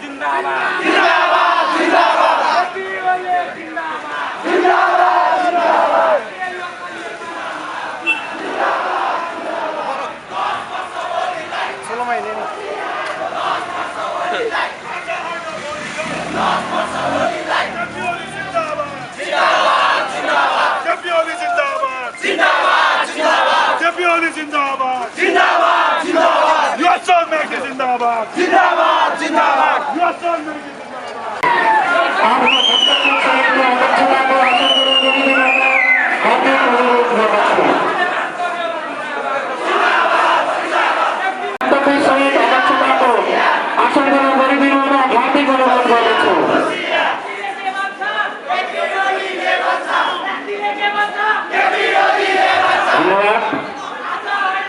जिंदाबाद जिंदाबाद जिंदाबाद जिंदाबाद जिंदाबाद सोलो महीने जिंदाबाद जिंदाबाद जिंदाबाद your son make it जिंदाबाद जिंदाबाद जिंदाबाद your son make it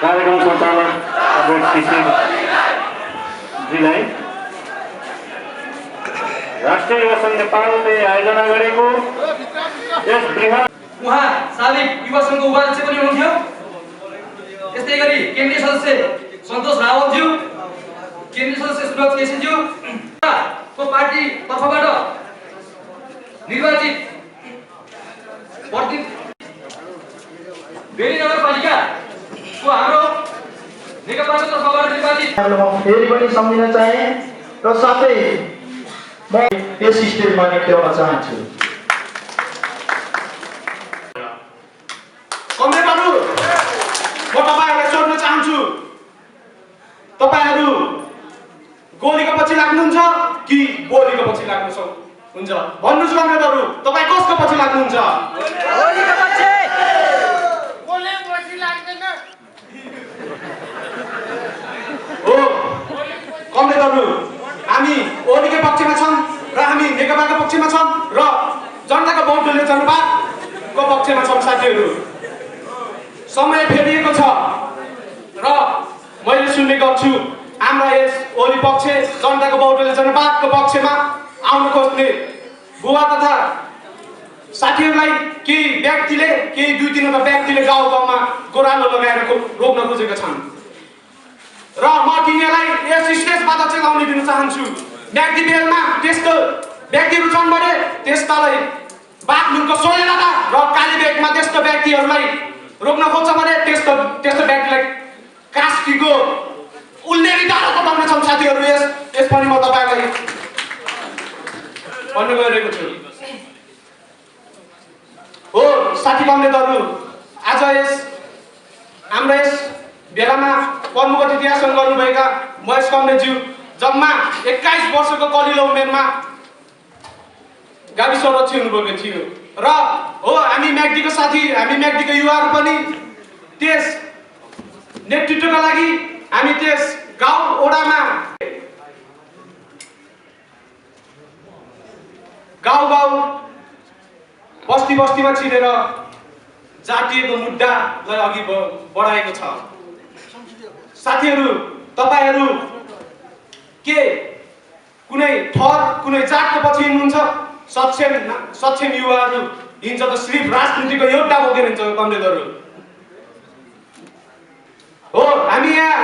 कार्यक्रम सञ्चालक जीलाई राष्ट्रिय युवा सङ्घ नेपालले आयोजना गरेको यस बृहत् उहाँ साबिक युवा सङ्घको उपाध्यक्ष पनि हुनुहुन्थ्यो। यस्तै गरी केन्द्रीय सदस्य सन्तोष रावलज्यू, केन्द्रीय सदस्य सुरज केसीज्यू को पार्टी तर्फबाट निर्वाचित बेली नगरपालिका को हाम्रो नेकपाको तर्फबाट निर्वाचित फेरि पनि सम्झिन चाहे र साथै म यस स्टेजमा निक्ल्याउन चाहन्छु। कमरेडहरू, म तपाईहरुलाई सोध्न चाहन्छु, तपाईहरु गोलीको पछि लाग्नुहुन्छ कि गोलीको पछि लाग्नुहुन्छ? भन्नुस् कमरेडहरू, तपाई कसको पछि लाग्नुहुन्छ? गोलीको पछि। हो कमरेडहरू, हामी ओलीको पक्षमा छौं र हामी नेकपाको पक्षमा छौं र जनताको बहुमतले जनताको पक्षमा छौं। साथीहरू, समय फेरिएको छ र मैले सुनेको छु हाम्रा यस ओली पक्ष जनताको बहुमतले जनताको पक्षमा आउन खोज्ने बुवा तथा साथीहरूलाई केही व्यक्तिले, केही दुई तीनवटा व्यक्तिले गाउँ गाउँमा गोरालो लगाएर रोक्न खोजेका छन् र म तिनीहरूलाई यस स्टेजबाट चलाउन दिन चाहन्छु। व्यक्ति बेलमा त्यस्तो व्यक्तिहरू छन् भने त्यस्तालाई बागलुङको सोलेलादा र कालीबेगमा त्यस्तो व्यक्तिहरूलाई रोक्न खोज्छ भने त्यस्तो व्यक्तिलाई कास्कीको उल्लेरी डाँडा बताउने छन्। साथीहरू, यस पनि म तपाईलाई भन्नु गइरहेको छु। हो साथी कमरेडहरू, आज हाम्रो यस बेलामा प्रमुख अतिथि आसन गर्नुभएका महेश कमरेडज्यू जम्मा 21 वर्षको कलिलो उमेरमा गाविस अध्यक्ष हुनुभएको थियो र हो हामी म्याग्दीको साथी, हामी म्याग्दीको युवाहरू पनि त्यस नेतृत्वका लागि हामी त्यस गाउँ ओडामा गाउँ बस्ती बस्तीमा छिरेर जातीयको मुद्दालाई अघि बढाएको छ। साथीहरू, तपाईहरू के कुनै थर कुनै जातको पछि हिँड्नुहुन्छ? सक्षम युवाहरू हिँड्छ त सिर्फ राजनीतिको एउटा बोकेर हिँड्छ। कमरेडहरू हो, हामी यहाँ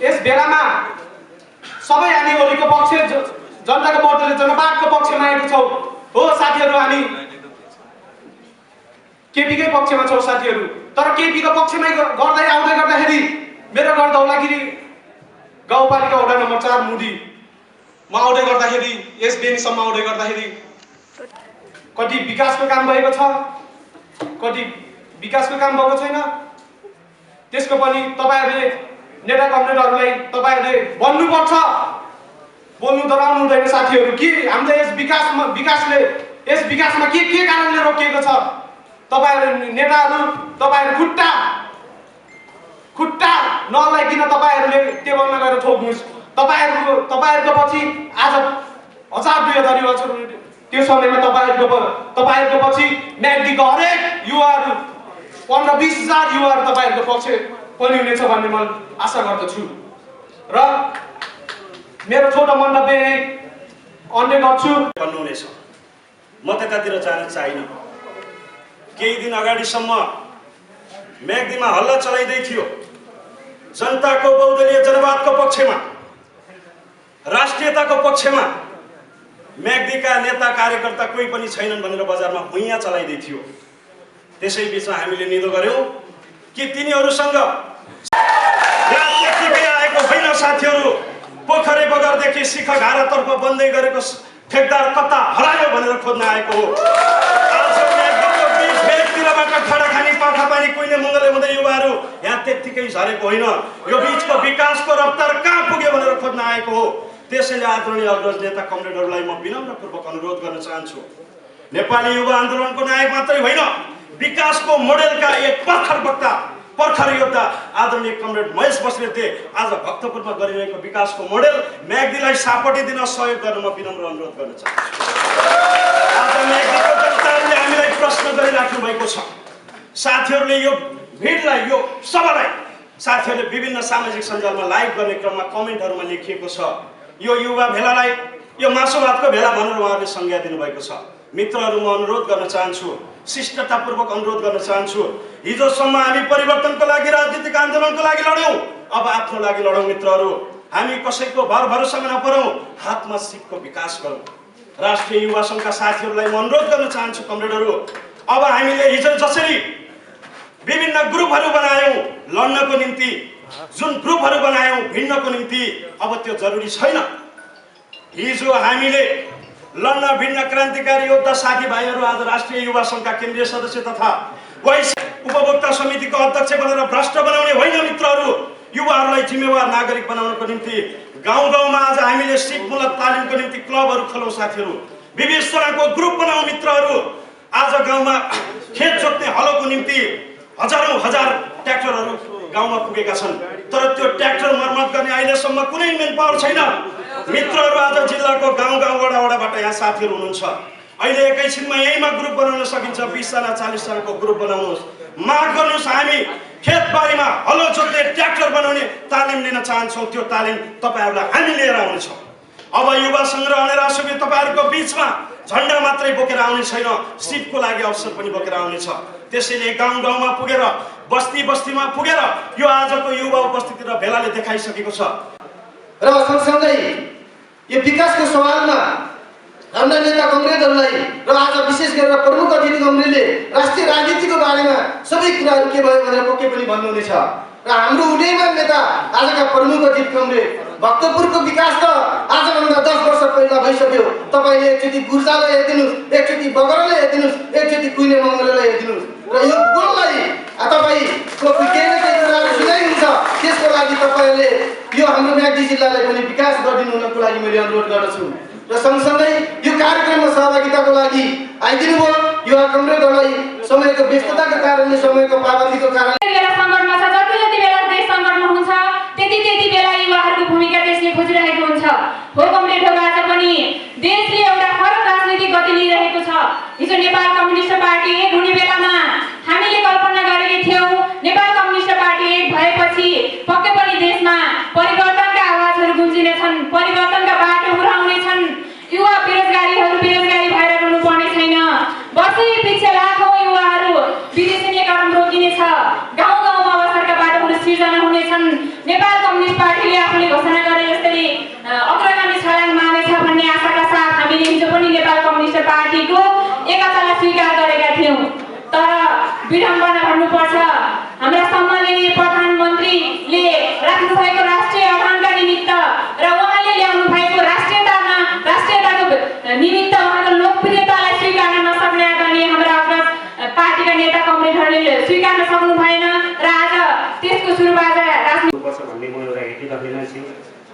यस बेलामा सबै हामी ओलीको पक्ष, जनताको बहुमतले जनताको पक्षमा आएको छौँ। हो साथीहरू, हामी केपीकै पक्षमा छौँ। साथीहरू, तर केपीको पक्षमै गर्दै आउँदै गर्दाखेरि मेरो घर धौलागिरी गाउँपालिका वडा नम्बर 4 मुदी म आउँदै गर्दाखेरि यस बेनीसम्म आउँदै गर्दाखेरि कति विकासको काम भएको छ, कति विकासको काम भएको छैन, त्यसको पनि तपाईहरुले नेता कमरेडहरूलाई तपाईहरुले भन्नुपर्छ। बोल्नु डराउनु हुँदैन। साथीहरू, के हामीले यस विकासमा के कारणले रोकिएको छ? तपाईहरु नेताहरू, तपाईहरु खुट्टा नलाइकिन तपाईहरुले टेबलमा गएर ठोक्नुस्। तपाईहरुको पछि आज 1000-2000 युवा छ। त्यो समयमा तपाईहरुको पछि म्याग्दीको हरेक युवाहरू 15-20 हजार युवाहरू तपाईहरुको पक्ष पनि हुनेछ भन्ने म आशा गर्दछु र मेरो छोटो मन्तव्य अन्त्य गर्छु। भन्नुहुनेछ, म त्यतातिर जान चाहिन। केही दिन अगाडिसम्म म्याग्दीमा हल्ला चलाइदै थियो जनताको बहुदलीय जनवादको पक्षमा। राष्ट्रियताको पक्षमा म्याग्दीका नेता कार्यकर्ता कोही पनि छैनन् भनेर बजारमा भुइँया चलाइदै थियो। त्यसै बिचमा हामीले निदो गर्यौं कि तिनीहरूसँग त्यतिकै आएको होइन साथीहरू। पोखरे बगरदेखि शिखघारातर्फ बन्दै गरेको ठेकदार कता हरायो भनेर खोज्न आएको हो। आज म्याग्दीको बीच भेगतिरबाट खडाखानी पाखापानी कुइने मङ्गले हुँदै युवाहरू यहाँ त्यत्तिकै झरेको होइन। यो बीचको विकासको रफ्तार कहाँ पुग्यो भनेर खोज्न आएको हो। त्यसैले आदरणीय अग्रज नेता कमरेडहरूलाई म विनम्रपूर्वक अनुरोध गर्न चाहन्छु, नेपाली युवा आन्दोलनको नायक मात्रै होइन, विकासको मोडेलका एक पर्खर वक्ता पर्खर योद्धा आदरणीय कमरेड महेश बस्नेतले आज भक्तपुरमा गरिरहेको विकासको मोडेल म्याग्दीलाई सापटी दिन सहयोग गर्न म विनम्र अनुरोध गर्न चाहन्छु। आज म्याग्दीको जनताले हामीलाई प्रश्न गरिराख्नु भएको छ। साथीहरूले यो भिडलाई, यो सभालाई साथीहरूले विभिन्न सामाजिक सञ्जालमा लाइभ गर्ने क्रममा कमेन्टहरूमा लेखिएको छ, यो युवा भेलालाई यो मासुभातको भेला भनेर उहाँहरूले संज्ञा दिनुभएको छ। मित्रहरू, म अनुरोध गर्न चाहन्छु, शिष्टतापूर्वक अनुरोध गर्न चाहन्छु, हिजोसम्म हामी परिवर्तनको लागि, राजनीतिक आन्दोलनको लागि लड्यौं, अब आफ्नो लागि लडौँ मित्रहरू। हामी कसैको भर भरोसामा नपरौँ, हातमा सिपको विकास गरौँ। राष्ट्रिय युवा सङ्घका साथीहरूलाई म अनुरोध गर्न चाहन्छु, कमरेडहरू, अब हामीले हिजो जसरी विभिन्न ग्रुपहरू बनायौं लड्नको निम्ति, जुन ग्रुपहरू बनायौं भिड्नको निम्ति, अब त्यो जरुरी छैन। हिजो हामीले लड्न भिड्न क्रान्तिकारी योद्धा साथीभाइहरू आज राष्ट्रिय युवा सङ्घका केन्द्रीय सदस्य तथा उपभोक्ता समितिको अध्यक्ष बनेर भ्रष्ट बनाउने होइन मित्रहरू। युवाहरूलाई जिम्मेवार नागरिक बनाउनको निम्ति गाउँ गाउँमा आज हामीले सिपमूलक तालिमको निम्ति क्लबहरू खोलौँ साथीहरू, विवेचनाको ग्रुप बनाऊ मित्रहरू। आज गाउँमा खेत जोत्ने हलोको निम्ति हजारौं हजार ट्र्याक्टरहरू गाउँमा पुगेका छन्, तर त्यो ट्र्याक्टर मर्मत गर्ने अहिलेसम्म कुनै मेन पावर छैन मित्रहरू। आज जिल्लाको गाउँ गाउँ वडा वडाबाट यहाँ साथीहरू हुनुहुन्छ, अहिले एकैछिनमा यहीँमा ग्रुप बनाउन सकिन्छ। 20 जना 40 जनाको ग्रुप बनाउनुहोस्, माग गर्नुहोस्। हामी खेतबारीमा हलो जोत्ने ट्र्याक्टर बनाउने तालिम लिन चाहन्छौँ, त्यो तालिम तपाईँहरूलाई हामी लिएर आउनेछौँ। अब युवा सङ्घ र अनेरा सुबे तपाईँहरूको बिचमा झन्डा मात्रै बोकेर आउने छैन, सिपको लागि अवसर पनि बोकेर आउनेछ। त्यसैले गाउँ गाउँमा पुगेर, बस्ती बस्तीमा पुगेर यो आजको युवा उपस्थिति र भेलाले देखाइसकेको छ। र सँगसँगै यो विकासको सवालमा हाम्रा नेता कमरेडहरूलाई र आज विशेष गरेर प्रमुख अतिथि कमरेडले राष्ट्रिय राजनीतिको बारेमा सबै कुराहरू के भयो भनेर पक्कै पनि भन्नुहुनेछ। र हाम्रो उदयमान नेता आजका प्रमुख अतिथि कमरेड, भक्तपुरको विकास त आजभन्दा 10 वर्ष पहिला भइसक्यो। तपाईँले एकचोटि गुर्जालाई हेरिदिनुहोस्, एकचोटि बगरलाई हेरिदिनुहोस्, एकचोटि कुइने मङ्गललाई हेरिदिनुहोस्, र यो गोललाई तपाईँको केही न केही कुराहरू सुनाइदिन्छ। त्यसको लागि तपाईँहरूले यो हाम्रो म्याग्दी जिल्लालाई पनि विकास गरिदिनु हुनको लागि मैले अनुरोध गर्दछु। र सँगसँगै यो कार्यक्रममा सहभागिताको लागि आइदिनु भयो युवा कमरेडहरूलाई समयको व्यस्तताको कारणले, समयको पाबन्दीको कारणले सङ्कटमा छ। जति बेला देश सङ्कटमा हुन्छ त्यति बेला युवाहरूको भूमिका देशले खोजिरहेको हुन्छ। हो कमरेडहरू, आज पनि देशले एउटा फरक राजनीतिक गति लिइरहेको छ। हिजो नेपाल कम्युनिस्ट पार्टी एक हुने बेलामा हामीले कल्पना गरेका थियौँ नेपाल कम्युनिस्ट पार्टी एक भएपछि पक्कै पनि देशमा परिवर्तनका आवाजहरू गुन्जिनेछन्, परिवर्तनका बाटोहरू आउनेछन्, युवा बेरोजगारीहरू बेरोजगारी भएर रहनु पर्ने छैन, वर्षै पछि लाखौँ युवाहरू विदेशीकरण रोकिनेछ, गाउँ गाउँमा अवसरका बाटोहरू सिर्जना हुनेछन्। नेपाल कम्युनिस्ट पार्टीले आफूले घोषणा गरे जसरी अग्रगामी छलाङ मार्नेछ भन्ने आशाका साथ हामीले हिजो पनि नेपाल कम्युनिस्ट पार्टीको एकतालाई स्वीकार गरेका थियौँ। तर विडम्बना भन्नुपर्छ, हाम्रा सम्माननीय प्रधानमन्त्रीले राख्नु भएको राष्ट्रिय आह्वानका निमित्त र उहाँले ल्याउनु भएको राष्ट्रियताको निमित्त उहाँको लोकप्रियतालाई स्वीकार्न नसक्ने आदरणीय हाम्रा अग्रज पार्टीका नेता कमरेडहरूले स्वीकार्न सक्नु भएन र आज त्यसको सुरुवात भन्ने म एउटा हेर्दै राख्ने मान्छे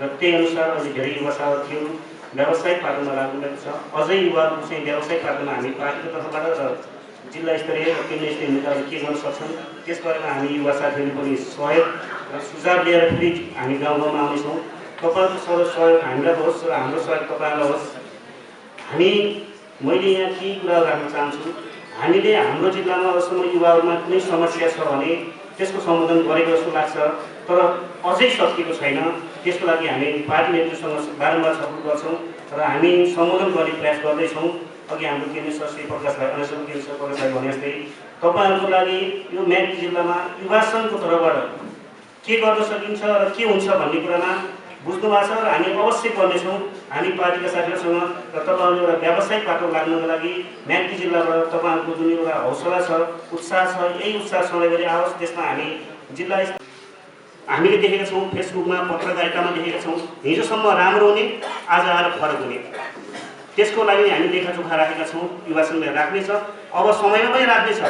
र त्यही अनुसार अहिले धेरै युवा साथीहरू व्यावसायिक पाटोमा लाग्नुभएको छ। अझै युवाहरू चाहिँ व्यावसायिक पाटोमा हामी पार्टीको तर्फबाट र जिल्ला स्तरीय र केन्द्रीय स्तरीय नेताहरू के गर्न सक्छन् त्यसबारेमा हामी युवा साथीहरूले पनि सहयोग र सुझाव लिएर फेरि हामी गाउँ गाउँमा आउनेछौँ। तपाईँहरूको सहयोग हामीलाई होस् र हाम्रो सहयोग तपाईँहरूलाई होस्। मैले यहाँ केही कुराहरू राख्न चाहन्छु। हामीले हाम्रो जिल्लामा अहिलेसम्म युवाहरूमा कुनै समस्या छ भने त्यसको सम्बोधन गरेको जस्तो लाग्छ, तर अझै सकिएको छैन। त्यसको लागि हामी पार्टी नेतृत्वसँग बारम्बार छलफल गर्छौँ र हामी सम्बोधन गर्ने प्रयास गर्दैछौँ। अघि हाम्रो केन्द्रीय सचिव प्रकाश भाइ, अनसन केन्द्रीय सचिव प्रकाश भाइ भने जस्तै तपाईँहरूको लागि यो म्याग्दी जिल्लामा युवा सङ्घको तर्फबाट के गर्न सकिन्छ र के हुन्छ भन्ने कुरामा बुझ्नु भएको छ र हामी अवश्य गर्नेछौँ। हामी पार्टीका साथीहरूसँग र तपाईँहरू एउटा व्यावसायिक बाटो लाग्नको लागि म्याग्दी जिल्लाबाट तपाईँहरूको जुन एउटा हौसला छ, उत्साह छ, यही उत्साह सधैँ गरी आओस्। त्यसमा हामी जिल्ला हामीले देखेका छौँ, फेसबुकमा पत्रकारितामा देखेका छौँ, हिजोसम्म राम्रो हुने आज आएर फरक हुने। त्यसको लागि हामी लेखाजोखा राखेका छौँ। युवा सङ्घले राख्नेछ, अब समयमा पनि राख्नेछ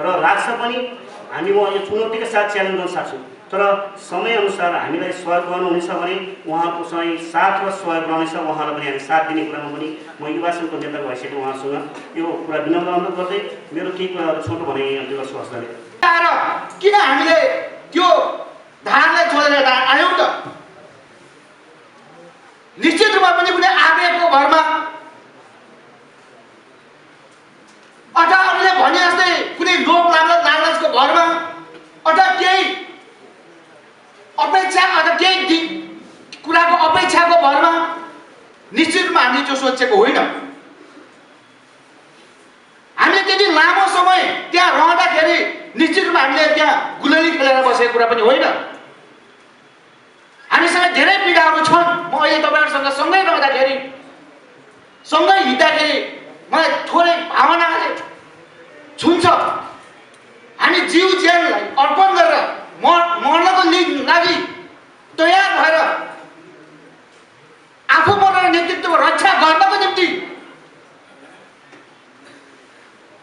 र राख्छ पनि। हामी म यो चुनौतीका साथ च्यालेन्ज गर्न सक्छौँ, तर समयअनुसार हामीलाई सहयोग गर्नुहुनेछ भने उहाँको चाहिँ साथ र सहयोग रहनेछ। उहाँलाई पनि हामी साथ दिने कुरामा पनि म युवा सङ्घको नेता भइसकेको उहाँसँग यो कुरा विनम्र अनुरोध गर्दै मेरो केही कुराहरू छोटो भने अन्त्य गर्छु। हस्ताले किन हामीले त्यो धारलाई छोडेर आयौँ त? निश्चित रूपमा पनि कुनै आवेगको भरमा अथवा अरूले भने जस्तै कुनै लोभ लालचको भरमा अथवा केही अपेक्षा अथवा केही कुराको अपेक्षाको भरमा निश्चित रूपमा हामीले त्यो सोचेको होइन। हामीले त्यति लामो समय त्यहाँ रहँदाखेरि निश्चित रूपमा हामीले त्यहाँ गुलेली खेलेर बसेको कुरा पनि होइन। हामीसँग धेरै पीडाहरू छन्। म अहिले तपाईँहरूसँग सँगै रहँदाखेरि, सँगै हिँड्दाखेरि मलाई थोरै भावनाले छुन्छ। हामी जीव ज्यानलाई अर्पण गरेर मर्नको लागि तयार भएर आफू मरेर नेतृत्वको रक्षा गर्नको निम्ति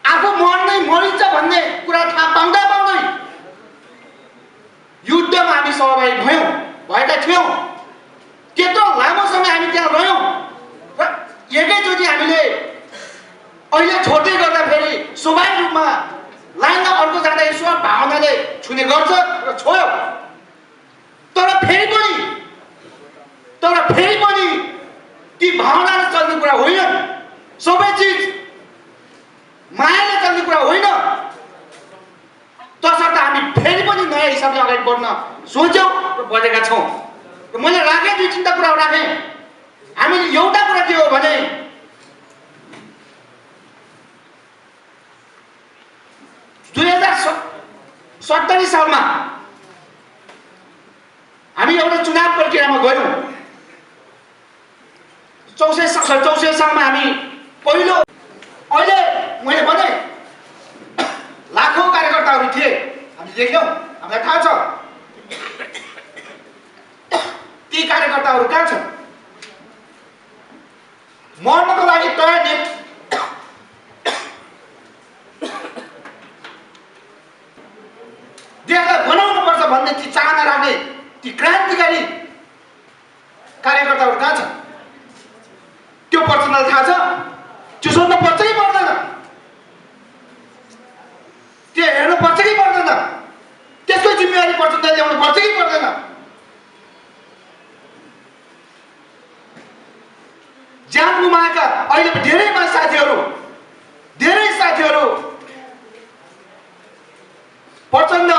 आफू मर्नै मरिन्छ भन्ने कुरा थाहा पाउँदै युद्धमा हामी सहभागी भएका थियौँ। त्यत्रो लामो समय हामी त्यहाँ रह्यौँ र एकैचोटि हामीले अहिले छोड्दै गर्दाखेरि स्वाभाविक रूपमा लाइनमा अर्को जाँदा यसो भावनाले छुने गर्छ र छोयो। तर फेरि पनि ती भावनाले चल्ने कुरा होइन। सबै चिज मायाले चल्ने कुरा होइन। तसर्थ हामी फेरि पनि नयाँ हिसाबले अगाडि बढ्न सोच्यौँ र बढेका छौँ। र मैले राखेँ दुई तिनवटा कुरा राखेँ। हामीले एउटा कुरा के हो भने सत्तरी सालमा हामी एउटा चुनाव प्रक्रियामा गयौँ। 64 सालमा हामी पहिलो, अहिले मैले भने लाखौँ कार्यकर्ताहरू थिए। हामी देख्यौँ, हामीलाई थाहा छ ती कार्यकर्ताहरू कहाँ छन्? मर्नको लागि तयार देशलाई बनाउनु पर्छ भन्ने ती चाहना राख्ने ती क्रान्तिकारी कार्यकर्ताहरू कहाँ छन्? त्यो पर्सनल थाहा छ? त्यो सोध्नु पर्छ कि पर्दैन? त्यो हेर्नु पर्छ कि पर्दैन? त्यसको जिम्मेवारी पर्सनल ल्याउनु पर्छ कि पर्दैन? ज्यान गुमाएका अहिले धेरै साथीहरू प्रचण्ड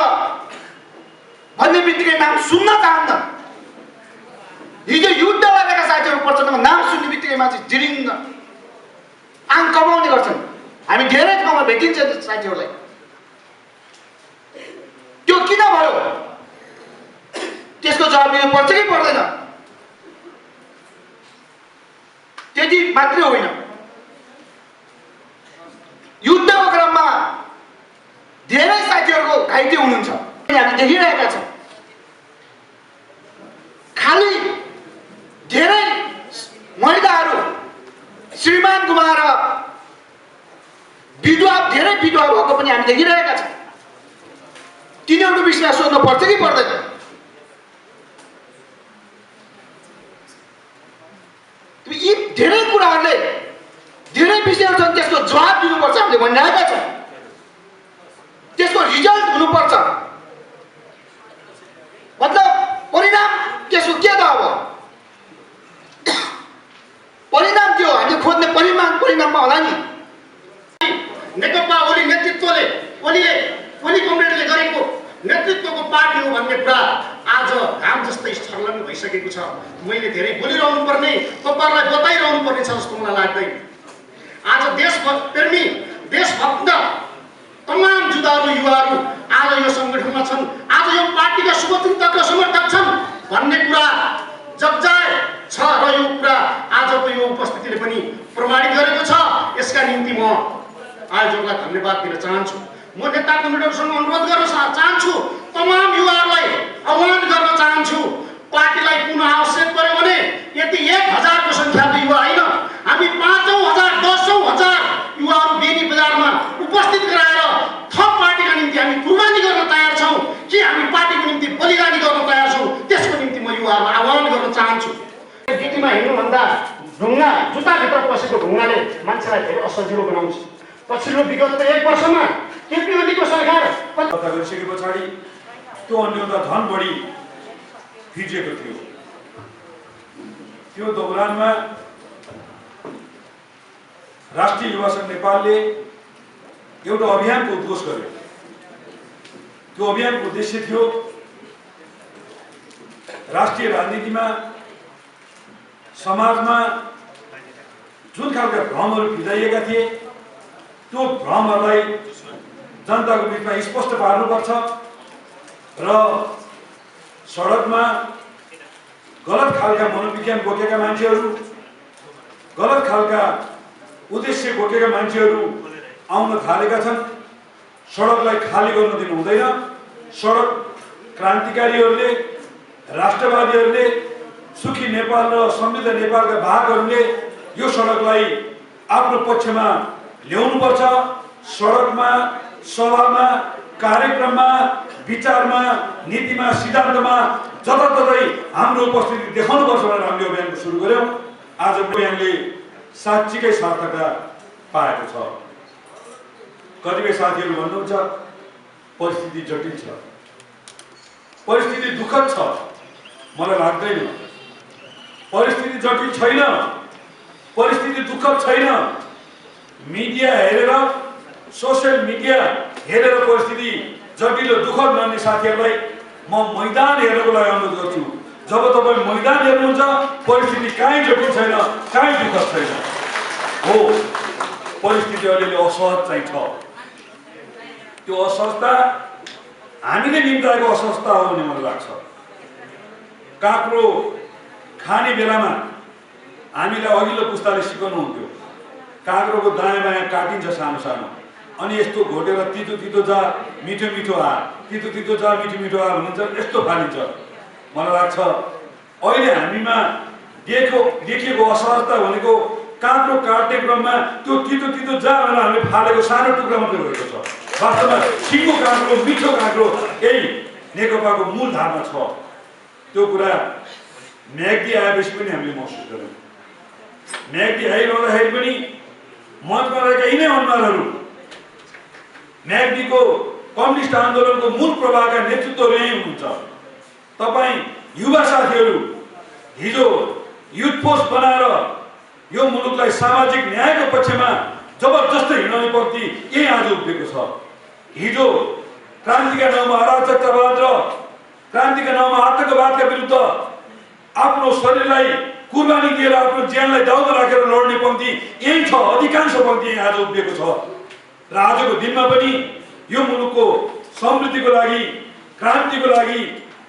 भन्ने बित्तिकै नाम सुन्न चाहन्न। हिजो युद्ध लागेका साथीहरू प्रचण्डको नाम सुन्ने बित्तिकै मान्छे जिरिङ्ग आङ कमाउने गर्छन्। हामी धेरै ठाउँमा भेटिन्छ साथीहरूलाई। त्यो किन भयो? त्यसको जवाब दिनु पर्छ कि पर्दैन? त्यति मात्रै होइन, युद्धको क्रममा धेरै साथीहरूको घाइते हुनुहुन्छ। हामी देखिरहेका छौँ। खालि धेरै महिलाहरू श्रीमान गुमाएर धेरै विधवा भएको पनि हामी देखिरहेका छौँ। तिनीहरूको विषयमा सोध्नु पर्छ कि पर्दैन? यी धेरै कुराहरूले धेरै विषयहरू छन्, त्यसको जवाब दिनुपर्छ। हामीले भनिरहेका छौँ त्यसको रिजल्ट हुनुपर्छ। मतलब परिणाम त्यसको के त? अब परिणाम त्यो हामीले खोज्ने परिणाममा होला नि। नेकपा ओली नेतृत्वले ओली कमरेडले गरेको नेतृत्वको पार्टी हो भन्ने कुरा आज घाम जस्तै छर्लङ्ग भइसकेको छ। मैले धेरै बोलिरहनु पर्ने, तपाईँहरूलाई बताइरहनु पर्ने छ जस्तो मलाई लाग्दैन। आज देशप्रेमी देशभक्त तमाम जुदाहरू युवाहरू आज यो सङ्गठनमा छन्, आज यो पार्टीका शुभचिन्तक र समर्थक छन् भन्ने कुरा जब्जाय छ र यो कुरा आजको यो उपस्थितिले पनि प्रमाणित गरेको छ। यसका निम्ति म आयोजकलाई धन्यवाद दिन चाहन्छु। म नेता कमिटीहरूसँग अनुरोध गर्न चाहन्छु, तमाम युवाहरूलाई आह्वान गर्न चाहन्छु, पार्टीलाई पुनः आवश्यक पर्यो भने यति 1000 को संख्याको युवा होइन, हामी 5000 10,000 युवाहरू बेनी बजारमा उपस्थित गराएर थप पार्टीका निम्ति हामी कुर्बानी गर्न तयार छौँ कि हामी पार्टीको निम्ति बलिदानी गर्न तयार छौँ, त्यसको निम्ति म युवाहरूलाई आह्वान गर्न चाहन्छु। ड्युटीमा हिँड्नुभन्दा ढुङ्गा जुत्ताभित्र पसेको ढुङ्गाले मान्छेलाई धेरै असजिलो बनाउँछ। पछिल्लो विगतको 1 वर्षमा केपी ओलीको सरकार गरिसके पछाडि त्यो अन्यथा झन् बढी भिजेको थियो। त्यो दौरानमा राष्ट्रिय युवा सङ्घ नेपालले एउटा अभियानको उद्घोष गर्यो। त्यो अभियानको उद्देश्य थियो राष्ट्रिय राजनीतिमा समाजमा जुन खालका भ्रमहरू फिजाइएका थिए त्यो भ्रमहरूलाई जनताको बिचमा स्पष्ट पार्नुपर्छ र सडकमा गलत खालका मनोविज्ञान बोकेका मान्छेहरू, गलत खालका उद्देश्य बोकेका मान्छेहरू आउन थालेका छन्। सडकलाई खाली गर्न दिनु हुँदैन। सडक क्रान्तिकारीहरूले, राष्ट्रवादीहरूले, सुखी नेपाल र समृद्ध नेपालका भागहरूले यो सडकलाई आफ्नो पक्षमा ल्याउनुपर्छ। सडकमा, सभामा, कार्यक्रममा, विचारमा, नीतिमा, सिद्धान्तमा जताततै हाम्रो उपस्थिति देखाउनुपर्छ भनेर हामीले अभियान सुरु गर्यौँ। आज अभियानले साँच्चीकै सार्थकता पाएको छ। कतिपय साथीहरू भन्नुहुन्छ परिस्थिति जटिल छ, परिस्थिति दुःखद छ। मलाई लाग्दैन परिस्थिति जटिल छैन, परिस्थिति दुःखद छैन। मिडिया हेरेर, सोसियल मिडिया हेरेर परिस्थिति जटिल र दुःखद मान्ने साथीहरूलाई म मैदान हेर्नको लागि अनुरोध गर्छु। जब तपाईँ मैदान हेर्नुहुन्छ परिस्थिति कहीँ जटिल छैन, कहीँ दुःखद छैन। हो, परिस्थिति अलिअलि असहज चाहिँ छ। त्यो असहजता हामीले निम्ताएको असहजता हो भन्ने मलाई लाग्छ। काँक्रो खाने बेलामा हामीलाई अघिल्लो पुस्ताले सिकाउनुहुन्थ्यो, काँक्रोको दायाँ बायाँ काटिन्छ सानो सानो, अनि यस्तो घोटेर तितो तितो जा मिठो मिठो आ, तितो तितो जा मिठो मिठो आ भनिन्छ, यस्तो फालिन्छ। मलाई लाग्छ अहिले हामीमा देखिएको असहजता भनेको काँक्रो काट्ने क्रममा त्यो तितो तितो जा भनेर हामीले फालेको सानो टुक्रा मात्रै भएको छ। वास्तवमा सिङ्गो काँक्रो, मिठो काँक्रो यही नेकपाको मूल धारणा छ। त्यो कुरा म्याग्दी आएपछि पनि हामीले महसुस गर्यौँ। म्याग्दी आइरहँदाखेरि पनि मञ्चमा रहेका यिनै अनुहारहरू म्याग्दीको कम्युनिस्ट आन्दोलनको मूल प्रवाहका नेतृत्वहरू यही हुनुहुन्छ। तपाईँ युवा साथीहरू हिजो युथ फोर्स बनाएर यो मुलुकलाई सामाजिक न्यायको पक्षमा जबरजस्तै हिँडाउने प्रति यही आज उभिएको छ। हिजो क्रान्तिका नाउँमा अराजकतावाद र क्रान्तिका नाउँमा आतंकवादका विरुद्ध आफ्नो शरीरलाई कुर्बानी दिएर आफ्नो ज्यानलाई दाउमा राखेर लड्ने पङ्क्ति यही छ। अधिकांश पङ्क्ति यही आज उभिएको छ। र आजको दिनमा पनि यो मुलुकको समृद्धिको लागि, क्रान्तिको लागि,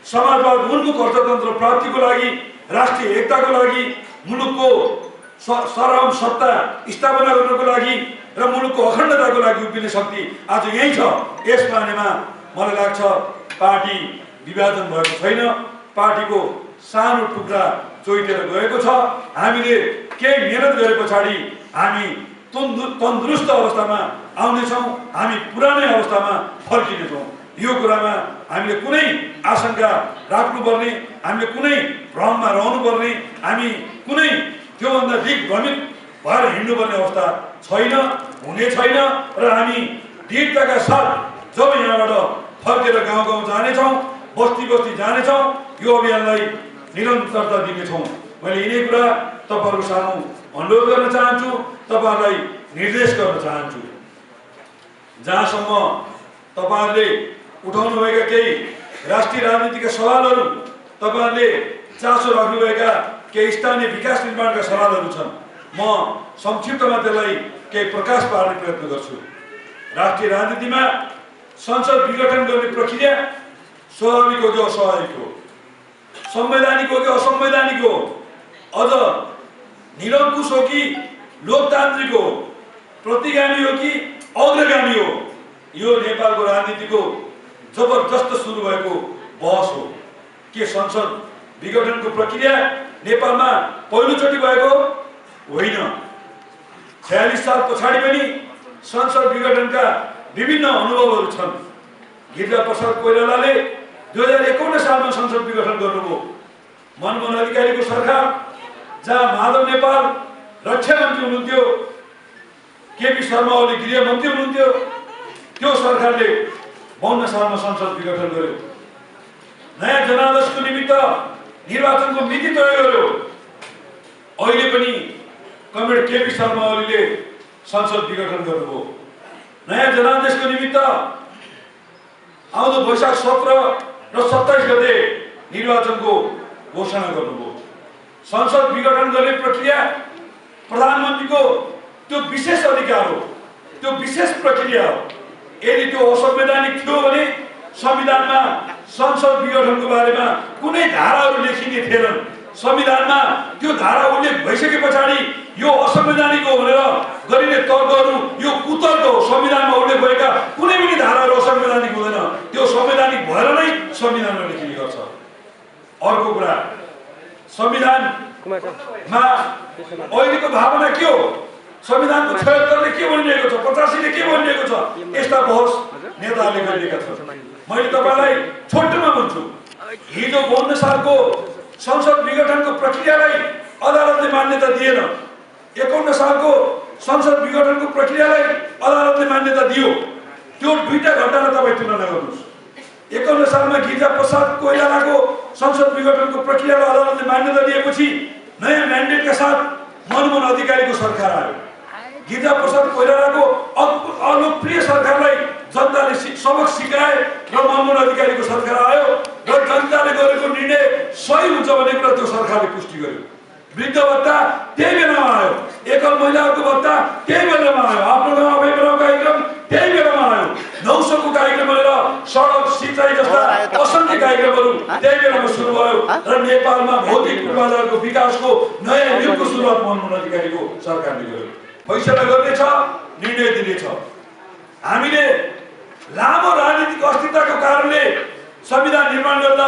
समाजवाद उन्मुख अर्थतन्त्र प्राप्तिको लागि, राष्ट्रिय एकताको लागि, मुलुकको सरम सत्ता स्थापना गर्नको लागि र मुलुकको अखण्डताको लागि उभिने शक्ति आज यही छ। यस बारेमा मलाई लाग्छ पार्टी विभाजन भएको छैन, पार्टीको सानो टुक्रा चोइटेर गएको छ। हामीले केही मेहनत गरे पछाडि हामी तन्दुरुस्त अवस्थामा आउनेछौँ, हामी पुरानै अवस्थामा फर्किनेछौँ। यो कुरामा हामीले कुनै आशंका राख्नुपर्ने, हामीले कुनै भ्रममा रहनुपर्ने, हामी कुनै त्योभन्दा दिग्भ्रमित भएर हिँड्नुपर्ने अवस्था छैन, हुने छैन। र हामी दृढताका साथ जब यहाँबाट फर्केर गाउँ गाउँ जानेछौँ, बस्ती बस्ती जानेछौँ, यो अभियानलाई निरन्तरता दिनेछौँ। मैले यिनै कुरा तपाईँहरूको सामु अनुरोध गर्न चाहन्छु, तपाईँहरूलाई निर्देश गर्न चाहन्छु। जहाँसम्म तपाईँहरूले उठाउनुभएका केही राष्ट्रिय राजनीतिका सवालहरू, तपाईँहरूले चासो राख्नुभएका केही स्थानीय विकास निर्माणका सवालहरू छन्, म संक्षिप्तमा त्यसलाई केही प्रकाश पार्ने प्रयत्न गर्छु। राष्ट्रिय राजनीतिमा संसद विघटन गर्ने प्रक्रिया स्वाभाविक हो कि अस्वाभाविक हो? संवैधानिक हो कि असंवैधानिक हो, अझ निरङ्कुश हो कि लोकतान्त्रिक हो, प्रतिगामी हो कि अग्रगामी हो, यो नेपालको राजनीतिको जबरजस्त सुरु भएको बहस हो। के संसद विघटनको प्रक्रिया नेपालमा पहिलोचोटि भएको होइन। 46 साल पछाडि पनि संसद विघटनका विभिन्न अनुभवहरू छन्। गिरिजाप्रसाद कोइरालाले 2051 सालमा संसद विघटन गर्नुभयो। मनमोहन अधिकारीको सरकार, जहाँ माधव नेपाल रक्षा मन्त्री हुनुहुन्थ्यो, केपी शर्मा ओली गृहमन्त्री हुनुहुन्थ्यो, त्यो सरकारले 52 सालमा संसद विघटन गर्यो। नयाँ जनादेशको निमित्त निर्वाचनको मिति तय गर्यो। अहिले पनि कमरेड केपी शर्मा ओलीले संसद विघटन गर्नुभयो। नयाँ जनादेशको निमित्त आउँदो वैशाख 17 र 27 गते निर्वाचनको घोषणा गर्नुभयो। संसद विघटन गर्ने प्रक्रिया प्रधानमन्त्रीको त्यो विशेष अधिकार हो, त्यो विशेष प्रक्रिया हो। यदि त्यो असंवैधानिक थियो भने संविधानमा संसद विघटनको बारेमा कुनै धाराहरू लेखिने थिएनन्। संविधानमा त्यो धारा उल्लेख भइसके पछाडि यो असंवैधानिक हो भनेर गरिने तर्कहरू यो कुतर्क हो। संविधानमा उल्लेख भएका कुनै पनि धाराहरू असंवैधानिक हुँदैन, त्यो संवैधानिक भएर नै संविधानमा लेखिने गर्छ। अर्को कुरा, संविधानमा अहिलेको भावना के हो? संविधानको 76ले के भनिरहेको छ, 85ले के भनिरहेको छ, यस्ता बहस नेताहरूले गरिरहेका छन्। मैले तपाईँलाई छोटोमा भन्छु, हिजो 52 सालको संसद विघटनको प्रक्रियालाई अदालतले मान्यता दिएन। 51 सालको संसद विघटनको प्रक्रियालाई अदालतले मान्यता दियो। त्यो दुईटा घटनालाई तपाईँ तुलना गर्नुहोस्। 51 सालमा गिरिजाप्रसाद कोइरालाको संसद विघटनको प्रक्रियालाई अदालतले मान्यता दिएपछि नयाँ म्यान्डेटका साथ मनमोहन अधिकारीको सरकार आयो। गिरिजाप्रसाद कोइरालाको अलोकप्रिय सरकारलाई जनताले सबक सिकाए र मनमोहन अधिकारीको सरकार आयो र जनताले गरेको निर्णय सही हुन्छ भन्ने कुरा त्यो सरकारले पुष्टि गर्यो। वृद्ध भत्ता त्यही बेलामा आयो, एकल महिलाहरूको भत्ता त्यही बेलामा आयो, आफ्नो गाउँमा भइरहेको कार्यक्रम त्यही बेलामा आयो, 900 को कार्यक्रम गरेर सडक सिँचाइ जस्ता असंख्य कार्यक्रमहरू त्यही बेलामा सुरु भयो र नेपालमा भौतिक पूर्वाधारको विकासको नयाँ युगको सुरुवात मनमोहन अधिकारीको सरकारले गर्यो। फैसला गर्नेछ, निर्णय दिनेछ। हामीले लामो राजनीतिक अस्थिरताको कारणले संविधान निर्माण गर्दा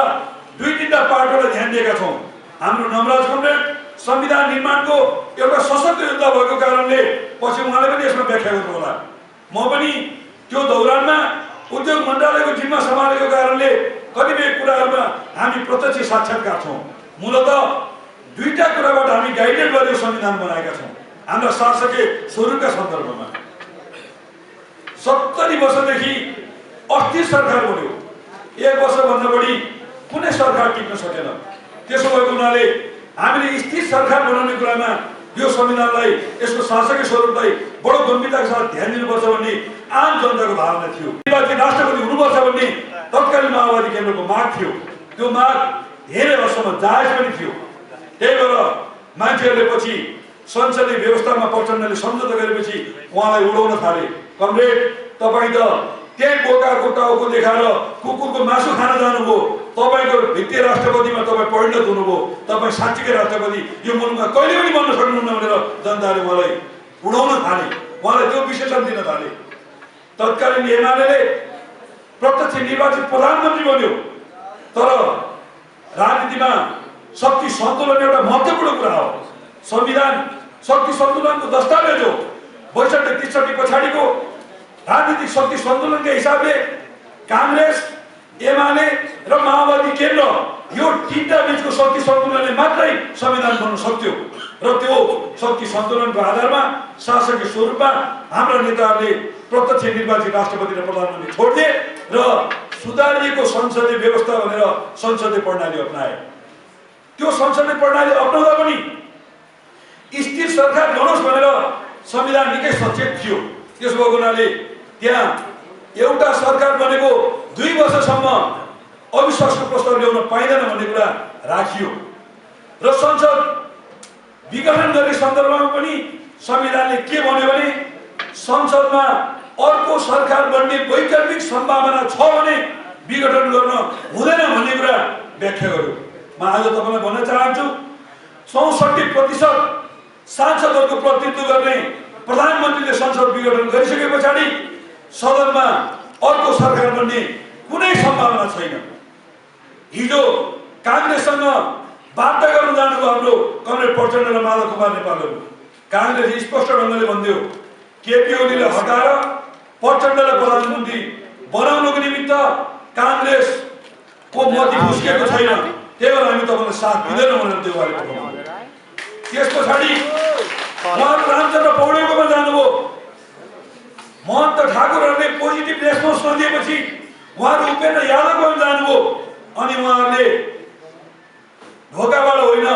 2-3टा पाटोलाई ध्यान दिएका छौँ। हाम्रो नमराज कमरेड संविधान निर्माणको एउटा सशक्त योद्धा भएको कारणले पछि उहाँले पनि यसमा व्याख्या गर्नु होला। म पनि त्यो दौरानमा उद्योग मन्त्रालयको जिम्मा सम्हालेको कारणले कतिपय कुराहरूमा हामी प्रत्यक्ष साक्षात्कार छौँ। मूलतः दुईटा कुराबाट हामी गाइडेड गरेर संविधान बनाएका छौँ। हाम्रा शासकीय स्वरूपका सन्दर्भमा 70 वर्षदेखि अस्थिर सरकार बन्यो। 1 वर्षभन्दा बढी कुनै सरकार टिक्न सकेन। त्यसो भएको हुनाले हामीले स्थिर सरकार बनाउने कुरामा यो संविधानलाई, यसको शासकीय स्वरूपलाई बडो गम्भीरताका साथ ध्यान दिनुपर्छ भन्ने आम जनताको भावना थियो। निर्वाचित राष्ट्रपति हुनुपर्छ भन्ने तत्कालीन माओवादी केन्द्रको माग थियो। त्यो माग धेरै वर्षसम्म जायज पनि थियो। त्यही भएर मान्छेहरूले पछि संसदीय व्यवस्थामा प्रचण्डले सम्झौता गरेपछि उहाँलाई उडाउन थाले। कमरेड, तपाईँ त त्यही बोकाको टाउको देखाएर कुकुरको मासु खान जानुभयो। तपाईँको भित्तीय राष्ट्रपतिमा तपाईँ परिणत हुनुभयो। तपाईँ साँच्चीकै राष्ट्रपति यो मुलुकमा कहिले पनि बन्न सक्नुहुन्न भनेर जनताले उहाँलाई उडाउन थाले, उहाँलाई त्यो विशेषण दिन थाले। तत्कालीन एमाले प्रत्यक्ष निर्वाचित प्रधानमन्त्री बन्यो। तर राजनीतिमा शक्ति सन्तुलन एउटा महत्त्वपूर्ण कुरा हो। संविधान शक्ति सन्तुलनको दस्तावेज हो। 62-63 पछाडिको राजनीतिक शक्ति सन्तुलनका हिसाबले काङ्ग्रेस, एमाले र माओवादी केन्द्र यो तीनटा बीचको शक्ति सन्तुलनले मात्रै संविधान बन्न सक्थ्यो र त्यो शक्ति सन्तुलनको आधारमा शासकीय स्वरूपमा हाम्रा नेताहरूले प्रत्यक्ष निर्वाचित राष्ट्रपति र प्रधानमन्त्री छोड्दिए र सुधारिएको संसदीय व्यवस्था भनेर संसदीय प्रणाली अपनाए। त्यो संसदीय प्रणाली अपनाउँदा पनि स्थिर सरकार बनोस् भनेर संविधान निकै सचेत थियो। त्यसो भएको हुनाले त्यहाँ एउटा सरकार बनेको 2 वर्षसम्म अविश्वासको प्रस्ताव ल्याउन पाइँदैन भन्ने कुरा राखियो र संसद विघटन गर्ने सन्दर्भमा पनि संविधानले के भन्यो भने संसदमा अर्को सरकार बन्ने वैकल्पिक सम्भावना छ भने विघटन गर्न हुँदैन भन्ने कुरा व्याख्या गर्यो। म आज तपाईँलाई भन्न चाहन्छु 64% सांसदहरूको प्रतिनिधित्व गर्ने प्रधानमन्त्रीले संसद विघटन गरिसके पछाडि सदनमा अर्को सरकार बन्ने कुनै सम्भावना छैन। हिजो काङ्ग्रेससँग वार्ता गर्न जानुभयो हाम्रो कमरेड प्रचण्ड र माधव कुमार नेपालहरू। काङ्ग्रेसले स्पष्ट ढङ्गले भन्दियो केपी ओलीले हटाएर प्रचण्डलाई प्रधानमन्त्री बनाउनको निमित्त काङ्ग्रेसको मती फुस्केको छैन, त्यही भएर हामी तपाईँलाई साथ दिँदैनौँ भनेर देउवाले पठाउनु। त्यस पछाडि उहाँहरू रामचन्द्र पौडेलकोमा जानुभयो। महन्त ठाकुरहरूले पोजिटिभ रेस्पोन्स नदिएपछि उहाँहरू उपेन्द्र यादवकोमा जानुभयो अनि उहाँहरूले ढोकाबाट होइन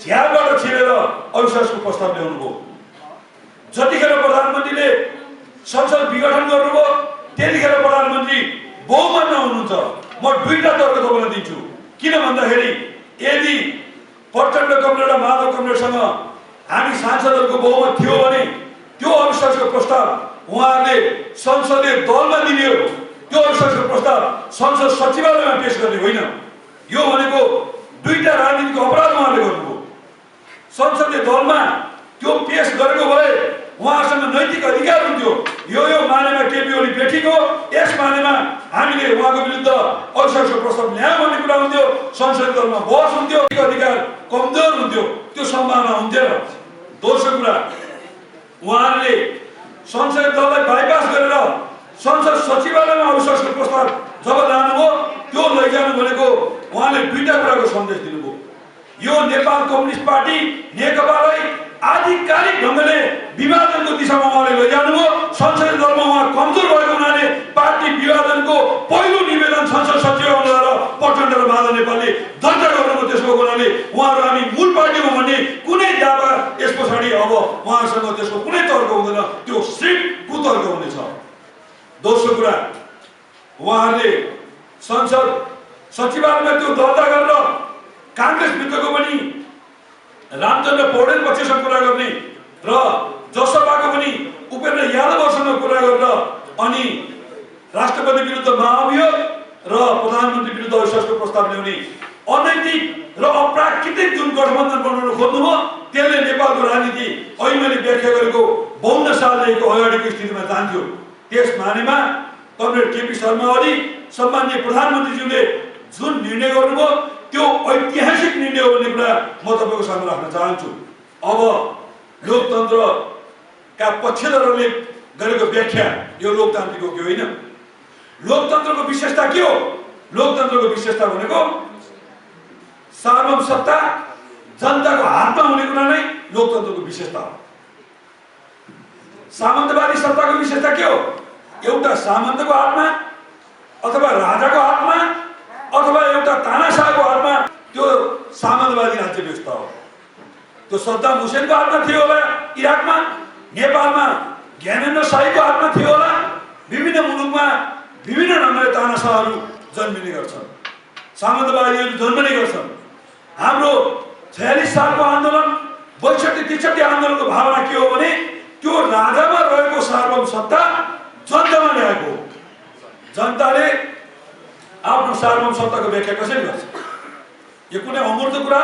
झ्यालबाट छिरेर अविश्वासको प्रस्ताव ल्याउनुभयो। जतिखेर प्रधानमन्त्रीले संसद विघटन गर्नुभयो त्यतिखेर प्रधानमन्त्री बहुमतमा हुनुहुन्छ। म दुईटा तर्क तपाईँलाई दिन्छु। किन भन्दाखेरि यदि प्रचण्ड कमरेड र माधव कमरेडसँग हामी सांसदहरूको बहुमत थियो भने त्यो अविश्वासको प्रस्ताव उहाँहरूले संसदीय दलमा दिने हो। त्यो अविश्वासको प्रस्ताव संसद सचिवालयमा पेश गर्ने होइन। यो भनेको दुईटा राजनीतिक अपराध उहाँले गर्नुभयो। संसदीय दलमा त्यो पेश गरेको भए उहाँसँग नैतिक अधिकार हुन्थ्यो। यो मानेमा केपी ओली बेठीको, यस मानेमा हामीले उहाँको विरुद्ध अविश्वासको प्रस्ताव ल्यायौँ भन्ने कुरा हुन्थ्यो। संसदीय दलमा बहस हुन्थ्यो, अधिकार कमजोर हुन्थ्यो, त्यो सम्भावना हुन्थेन। दोस्रो कुरा, उहाँहरूले संसदीय दललाई बाइपास गरेर संसद सचिवालयमा अविश्वासको प्रस्ताव जब लानुभयो त्यो लैजानु भनेको उहाँले दुईटा कुराको सन्देश दिनुभयो। यो नेपाल कम्युनिस्ट पार्टी नेकपालाई आधिकारिक ढङ्गले विभाजनको दिशामा उहाँले लैजानुभयो। संसदीय दलमा उहाँ कमजोर भएको हुनाले पार्टी विभाजनको पहिलो निवेदन संसद सचिवालयबाट प्रचण्ड र माधव नेपालले दर्ता गर्नुभयो। त्यसको हुनाले उहाँहरू हामी मूल पार्टी हो भन्ने कुनै दावा यस पछाडि अब उहाँसँग त्यसको कुनै तर्क हुँदैन, त्यो सिट कुतर्क हुनेछ। दोस्रो कुरा, उहाँहरूले संसद सचिवालयमा त्यो दर्ता गरेर काङ्ग्रेस मित्रको पनि रामचन्द्र पौडेल पक्षसँग कुरा गर्ने र जसपाको पनि उपेन्द्र यादवसँग कुरा गरेर अनि राष्ट्रपति विरुद्ध महाभियोग र प्रधानमन्त्री विरुद्ध अविश्वासको प्रस्ताव ल्याउने अनैतिक र अप्राकृतिक जुन गठबन्धन बनाउन खोज्नुभयो त्यसले नेपालको राजनीति अहिले मैले व्याख्या गरेको 52 सालदेखिको अगाडिको स्थितिमा जान्थ्यो। त्यस मानेमा कमरेड केपी शर्मा ओली सम्माननीय प्रधानमन्त्रीज्यूले जुन निर्णय गर्नुभयो त्यो ऐतिहासिक निर्णय हो भन्ने कुरा म तपाईँको सामु राख्न चाहन्छु। अब लोकतन्त्रका पक्षधरहरूले गरेको व्याख्या यो लोकतान्त्रिक हो कि होइन? लोकतन्त्रको विशेषता के हो? लोकतन्त्रको विशेषता भनेको सार्वभौम सत्ता जनताको हातमा हुने कुरा नै लोकतन्त्रको विशेषता हो। सामन्तवादी सत्ताको विशेषता के हो? एउटा सामन्तको हातमा अथवा राजाको हातमा अथवा एउटा तानाशाहको हातमा त्यो सामन्तवादी राज्य व्यवस्था हो। त्यो सद्दाम हुसेनको हातमा थियो होला इराकमा, नेपालमा ज्ञानेन्द्र शाहीको हातमा थियो होला। विभिन्न मुलुकमा विभिन्न ढङ्गले तानाशाहहरू जन्मिने गर्छन्, सामन्तवादीहरू जन्मिने गर्छन्। हाम्रो 46 सालको आन्दोलन 62-63 आन्दोलनको भावना के हो भने त्यो राजामा रहेको सार्वभौम सत्ता जनतामा ल्याएको हो। जनताले आफ्नो सार्वभौम सत्ताको व्याख्या कसरी गर्छ? यो कुनै अमूर्त कुरा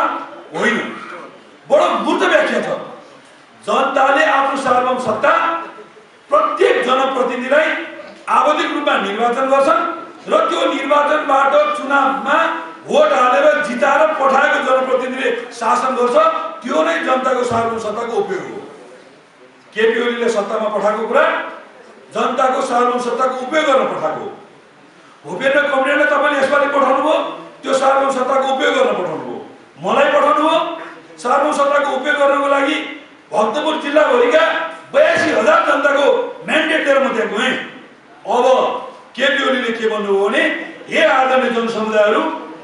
होइन, बडो मूर्त व्याख्या छ। जनताले आफ्नो सार्वभौम सत्ता प्रत्येक जनप्रतिनिधिलाई आवधिक रूपमा निर्वाचन गर्छन् र त्यो निर्वाचनबाट चुनावमा भोट हालेर जिताएर पठाएको जनप्रतिनिधिले शासन गर्छ। त्यो नै जनताको सार्वभौम सत्ताको उपयोग हो। केपी ओलीले सत्तामा पठाएको कुरा जनताको सार्वभौम सत्ताको उपयोग गर्न पठाएको हो। भूपेन्द्र कमरेडले तपाईँले यसपालि पठाउनुभयो, त्यो सार्वभौम सत्ताको उपयोग गर्न पठाउनुभयो। मलाई पठाउनुभयो, सार्वभौम सत्ताको उपयोग गर्नको लागि भक्तपुर जिल्लाभरिका 82,000 जनताको म्यान्डेट लिएर म त्यहाँ गएँ। अब केपी ओलीले के भन्नुभयो भने हे आदरणीय जनसमुदायहरू,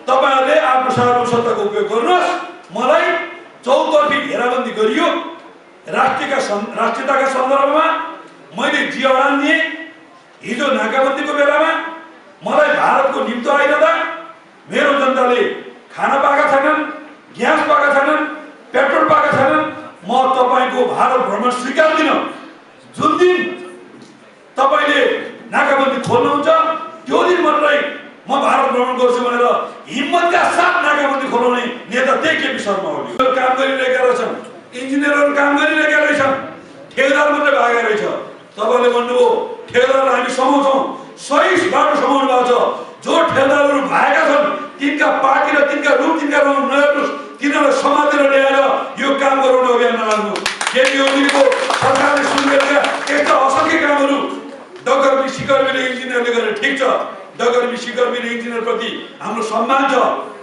तपाईँहरूले आफ्नो सार्वभौम सत्ताको उपयोग गर्नुहोस्। मलाई चौतर्फी घेराबन्दी गरियो। राष्ट्रियताका सन्दर्भमा मैले जियाडान दिएँ। हिजो नाकाबन्दीको बेलामा मलाई भारतको निम्तो आइरहँदा मेरो जनताले खाना पाएका छैनन्, ग्यास पाएका छैनन्, पेट्रोल पाएका छैनन्। म तपाईँको भारत भ्रमण स्वीकार्दिनँ। जुन दिन तपाईँले नाकाबन्दी खोल्नुहुन्छ त्यो दिन मात्रै म भारत भ्रमण गर्छु भनेर हिम्मतका साथ नाकाबन्दी खोलाउने नेता त्यही केपी शर्मा ओली काम गरिरहेका रहेछन्, इन्जिनियरहरू काम गरिरहेका रहेछन्, ठेकेदार मात्रै भागेको रहेछ। तपाईँले भन्नुभयो ठेकेदारलाई हामी समाउँछौँ, सही बाटो समाउनु भएको छ। जो ठेकेदारहरू भागेका छन् तिनका पार्टी र तिनका रूप तिनका रङ नहेर्नुहोस्, तिनीहरूलाई समातेर ल्याएर यो काम गराउने अभियानमा लाग्नुहोस्। केपी ओलीको सरकारले सुरु गरेका यस्ता असंख्य कामहरू डकर्मी सिकर्मी र इन्जिनियरले गरेर ठिक छ, डकर्मी सिकर्मी र इन्जिनियरप्रति हाम्रो सम्मान छ।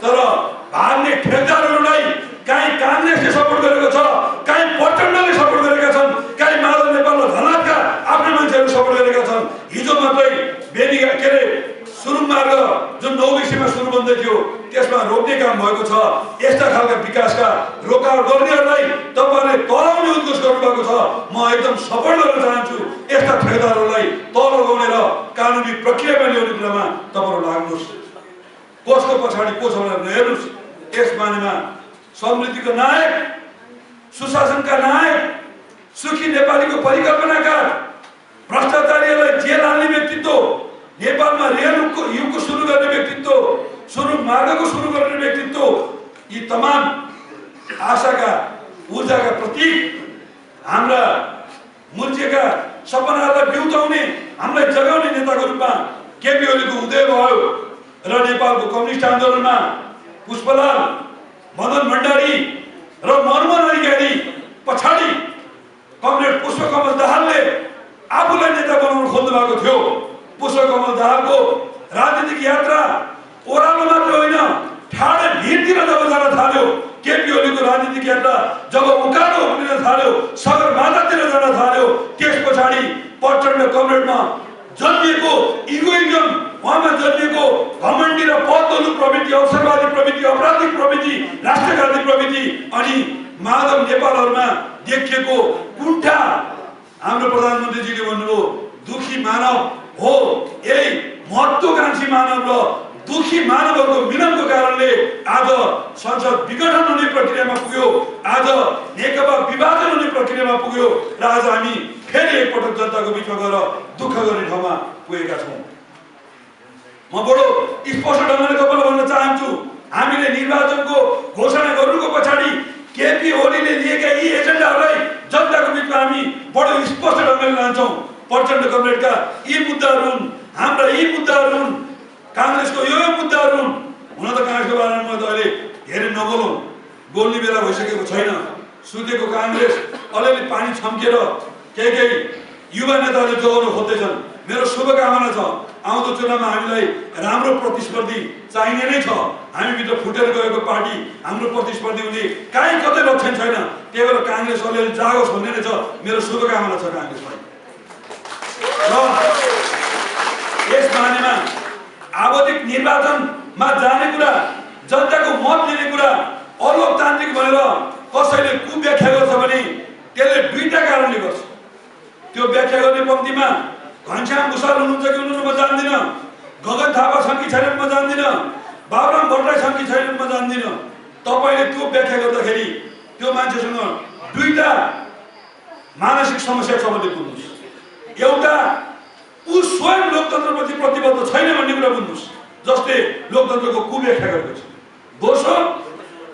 तर भाग्ने ठेकेदारहरूलाई कहीँ काङ्ग्रेसले सपोर्ट गरेको छ, कहीँ प्रचण्डले सपोर्ट गरेका छन्, कहीँ माधव नेपाल र धनराजका आफ्नै मान्छेहरू सपोर्ट गरेका छन्। हिजो मात्रै बेनीका के अरे सुरुङ मार्ग जुन 9 गैँसीमा सुरु बन्दै थियो त्यसमा रोक्ने काम भएको छ। यस्ता खालका विकासका रोकावट गर्नेहरूलाई तपाईँले तलाउने उद्घोष गर्नुभएको छ। म एकदम सपोर्ट गर्न चाहन्छु। यस्ता ठेकेदारहरूलाई तल लगाउने र कानुनी प्रक्रियामा ल्याउने कुरामा तपाईँहरू लाग्नुहोस्। कसको पछाडि को छ भनेर नहेर्नुहोस्। यस बारेमा समृद्धिको नायक, सुशासनका नायक, सुखी नेपालीको परिकल्पनाकार, भ्रष्टाचारीहरूलाई जेल हाल्ने व्यक्तित्व, नेपालमा रेल युगको सुरु गर्ने व्यक्तित्व, सुरुङ मार्गको सुरु गर्ने व्यक्तित्व, यी तमाम आशाका ऊर्जाका प्रतीक हाम्रा मुर्जेका सपनाहरूलाई बिउताउने, हामीलाई जगाउने नेताको रूपमा केपी ओलीको उदय भयो र नेपालको कम्युनिस्ट आन्दोलनमा पुष्पलाल, मदन भण्डारी र मनमोहन अधिकारी पछाडि कमरेड पुष्पकमल दाहालले आफूलाई नेता बनाउन खोज्नु भएको थियो। पुष्पकमल दाहालको राजनीतिक यात्रा ओह्रालो मात्र होइन, ठाडै भिरतिर जब जान थाल्यो, केपी ओलीको राजनीतिक यात्रा जब उकालो उक्लिन थाल्यो, सगरमाथातिर जान थाल्यो, त्यस पछाडि प्रचण्ड कमरेडमा जन्मिएको इगोइजम, उहाँमा जन्मिएको घमण्डी र पदलोलु प्रवृत्ति, अवसरवादी प्रवृत्ति, अपराधिक प्रवृत्ति, राष्ट्रघाती प्रवृत्ति अनि माधव नेपालहरूमा देखिएको कुण्ठा, हाम्रो प्रधानमन्त्रीजीले भन्नुभयो दुखी मानव हो। यही महत्त्वकांक्षी मानव र दुखी मानवहरूको मिलनको कारणले आज संसद विघटन हुने प्रक्रियामा पुग्यो, आज नेकपा विभाजन हुने प्रक्रियामा पुग्यो र आज हामी फेरि एकपटक जनताको बिचमा गएर दुःख गर्ने ठाउँमा पुगेका छौँ। म बडो स्पष्ट ढङ्गले तपाईँलाई भन्न चाहन्छु, हामीले निर्वाचनको घोषणा गर्नुको पछाडि केपी ओलीले लिएका यी एजेन्डाहरूलाई जनताको बिचमा हामी बडो स्पष्ट ढङ्गले लान्छौँ। प्रचण्ड कमरेडका यी मुद्दाहरू हुन्, हाम्रा यी मुद्दाहरू हुन्, काङ्ग्रेसको यो मुद्दाहरू हुन्। हुन त काङ्ग्रेसको बारेमा त अहिले धेरै नबोलौँ, बोल्ने बेला भइसकेको छैन। सुतेको काङ्ग्रेस अलिअलि पानी छम्केर केही युवा नेताहरूले जोगाउन खोज्दैछन्। मेरो शुभकामना छ, आउँदो चुनावमा हामीलाई राम्रो प्रतिस्पर्धी चाहिने नै छ। हामीभित्र फुटेर गएको पार्टी हाम्रो प्रतिस्पर्धी हुने कहीँ कतै लक्षण छैन। त्यही भएर काङ्ग्रेस अलिअलि जागोस् भन्ने नै छ। मेरो शुभकामना छ काङ्ग्रेसलाई। र यस बारेमा आवधिक निर्वाचनमा जाने कुरा, जनताको मत लिने कुरा अलोकतान्त्रिक भनेर कसैले कुव्याख्या गर्छ भने त्यसले दुईटा कारणले गर्छ। त्यो व्याख्या गर्ने पङ्क्तिमा घनश्याम भुषाल हुनुहुन्छ कि हुनुहुन्न म जान्दिनँ, गगन थापा छन् कि छैनन् म जान्दिनँ, बाबुराम भट्टराई छन् कि छैनन् म जान्दिनँ। तपाईँले त्यो व्याख्या गर्दाखेरि त्यो मान्छेसँग दुईटा मानसिक समस्या छ भने बुझ्नुहोस्। एउटा, ऊ स्वयं लोकतन्त्रप्रति प्रतिबद्ध छैन भन्ने कुरा बुझ्नुहोस्, जसले लोकतन्त्रको कुव्याख्या गरेको छ। दोस्रो,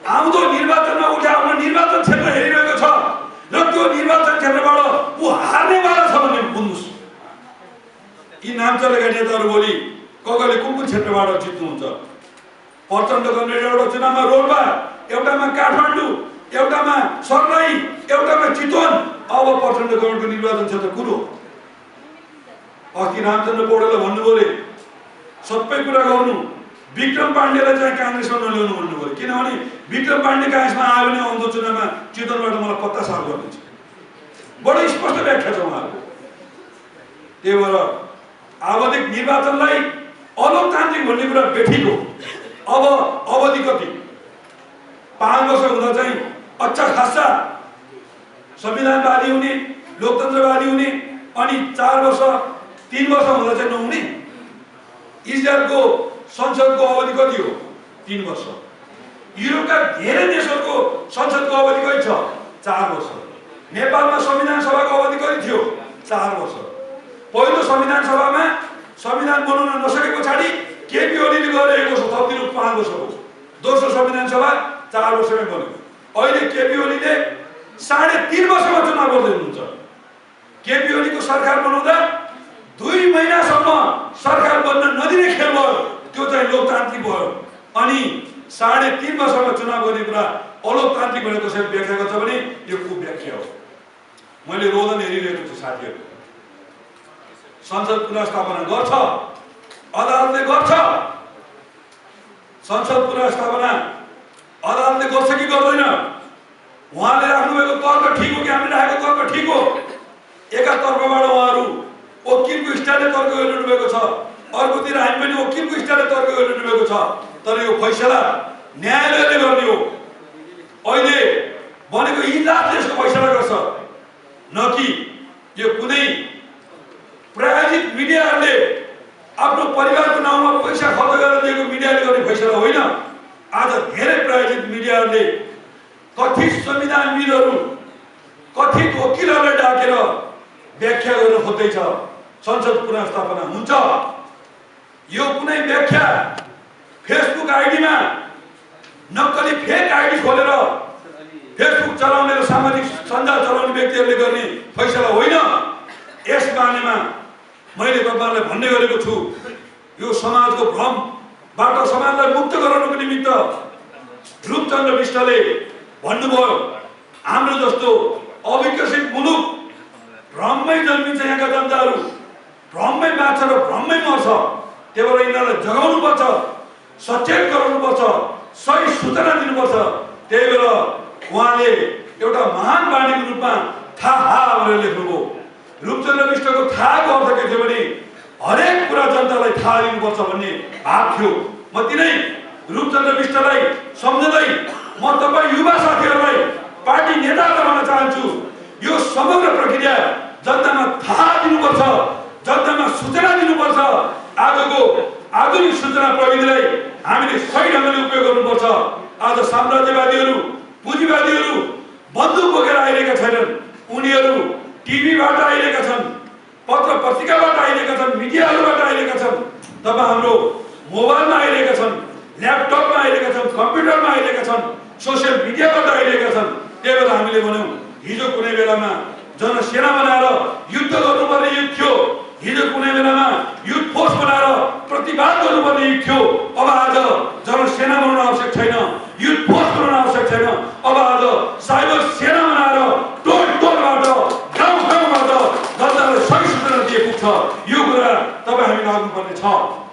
आउँदो निर्वाचनमा उसले आफ्नो निर्वाचन क्षेत्र हेरिरहेको छ र त्यो निर्वाचन क्षेत्रबाट ऊ हार्नेवाला छ भन्ने बुझ्नुहोस्। यी नाम चलेका नेताहरू भोलि कसले कुन क्षेत्रबाट जित्नुहुन्छ? प्रचण्ड कमरेड एउटा चुनावमा रोल्पा, एउटामा काठमाडौँ, एउटामा सर्लाही, एउटामा चितवन। अब प्रचण्ड कमरेडको निर्वाचन क्षेत्र कुन हो? अस्ति रामचन्द्र पौडेलले भन्नुभयो अरे सबै कुरा गर्नु, विक्रम पाण्डेलाई चाहिँ काङ्ग्रेसमा नल्याउनु भन्नुभयो। किनभने विक्रम पाण्डे काङ्ग्रेसमा आयो भने आउँदो चुनावमा चितवनबाट मलाई पत्ता साफ गरिदिन्छ। बडो स्पष्ट व्याख्या छ उहाँहरूको। त्यही भएर आवधिक निर्वाचनलाई अलोकतान्त्रिक भन्ने कुरा बेठिक हो। अब अवधि कति? 5 वर्ष हुँदा चाहिँ अच्छा खासा संविधानवादी हुने, लोकतन्त्रवादी हुने, अनि 4 वर्ष 3 वर्ष हुँदा चाहिँ नहुने। इजरायलको संसदको अवधि कति हो? 3 वर्ष। युरोपका धेरै देशहरूको संसदको अवधि कति छ? 4 वर्ष। नेपालमा संविधान सभाको अवधि कति थियो? 4 वर्ष। पहिलो संविधान सभामा संविधान बनाउन नसके पछाडि केपी ओलीले गरे 1 वर्ष थपिदिनु 5 वर्ष हो। दोस्रो संविधान सभा 4 वर्षमै बन्यो। अहिले केपी ओलीले 3.5 वर्षमा चुनाव गर्दै हुनुहुन्छ। केपी ओलीको सरकार बनाउँदा 2 महिनासम्म सरकार बन्न नदिने खेल भयो, त्यो चाहिँ लोकतान्त्रिक भयो। अनि 3.5 वर्षमा चुनाव गर्ने कुरा अलोकतान्त्रिक भनेर कसैले व्याख्या गर्छ भने यो कुव्याख्या हो। मैले रोदन हेरिरहेको छु साथीहरू। संसद पुनर्स्थापना गर्छ, अदालतले गर्छ। संसद पुनर्स्थापना अदालतले गर्छ कि गर्दैन? उहाँले राख्नुभएको तर्क ठिक हो कि हामीले राखेको तर्क ठिक हो? एकातर्फबाट उहाँहरू वकिलको स्टाइलले तर्क गरिरहनु भएको छ, अर्कोतिर हामी पनि वकिलको स्टाइलले तर्क गरिरहनु भएको छ। तर यो फैसला न्यायालयले गर्ने हो। अहिले बनेको इजलासले यसको फैसला गर्छ, न कि यो कुनै प्रायोजित मिडियाहरूले आफ्नो परिवारको नाउँमा पैसा खर्च गरेर दिएको मिडियाले गर्ने फैसला होइन। आज धेरै प्रायोजित मिडियाहरूले कथित संविधानविदहरू, कथित वकिलहरूलाई डाकेर व्याख्या गर्न खोज्दैछ संसद पुनर्स्थापना हुन्छ। यो कुनै व्याख्या फेसबुक आइडीमा नक्कली फेक आइडी खोलेर फेसबुक चलाउने र सामाजिक सञ्जाल चलाउने व्यक्तिहरूले गर्ने फैसला होइन। यस बारेमा मैले तपाईहरुलाई भन्ने गरेको छु, यो समाजको भ्रमबाट समाजलाई मुक्त गराउनको निमित्त रूपचन्द्र विष्टले भन्नुभयो, हाम्रो जस्तो अविकसित मुलुक भ्रममै जन्मिन्छ, यहाँका जनताहरू भ्रममै बाँच्छ र भ्रममै मर्छ। त्यही भएर यिनीहरूलाई जगाउनु पर्छ, सचेत गराउनु पर्छ, सही सूचना दिनुपर्छ। त्यही भएर उहाँले एउटा महान वाणीको रूपमा थाहा भनेर लेख्नुभयो। रूपचन्द्र विष्टको थाहाको अर्थ के थियो भने हरेक कुरा जनतालाई थाहा दिनुपर्छ भन्ने भाव थियो। म तिनै रूपचन्द्र विष्टलाई सम्झँदै म तपाईँ युवा साथीहरूलाई पार्टी नेताहरूलाई भन्न चाहन्छु, यो समग्र प्रक्रिया जनतामा थाहा दिनुपर्छ, जनतामा सूचना दिनुपर्छ। आजको आधुनिक सूचना प्रविधिलाई हामीले सही ढङ्गले उपयोग गर्नुपर्छ। आज साम्राज्यवादीहरू, पुँजीवादीहरू बन्दुक बोकेर आइरहेका छैनन्, उनीहरू टिभीबाट आइरहेका छन्, पत्र पत्रिकाबाट आइरहेका छन्, मिडियाहरूबाट आइरहेका छन्। तब हाम्रो मोबाइलमा आइरहेका छन्, ल्यापटपमा आइरहेका छन्, कम्प्युटरमा आइरहेका छन्, सोसियल मिडियाबाट आइरहेका छन्। त्यही भएर हामीले भन्यौँ हिजो कुनै बेलामा जनसेना बनाएर युद्ध गर्नुपर्ने युग थियो, हिजो कुनै बेलामा युथ फोर्स बनाएर प्रतिवाद गर्नुपर्ने युग थियो। अब आज जनसेना बनाउन आवश्यक छैन, युथ फोर्स बनाउन आवश्यक छैन। अब आज साइबर सेना बनाएर टोल टोलबाट गाउँ गाउँबाट जनतालाई सही सूचना दिए पुग्छ। यो कुरा तपाईँ हामी लाग्नुपर्ने छ।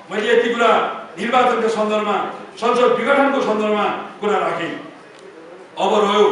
मैले यति कुरा निर्वाचनको सन्दर्भमा, संसद विघटनको सन्दर्भमा कुरा राखेँ। अब रह्यो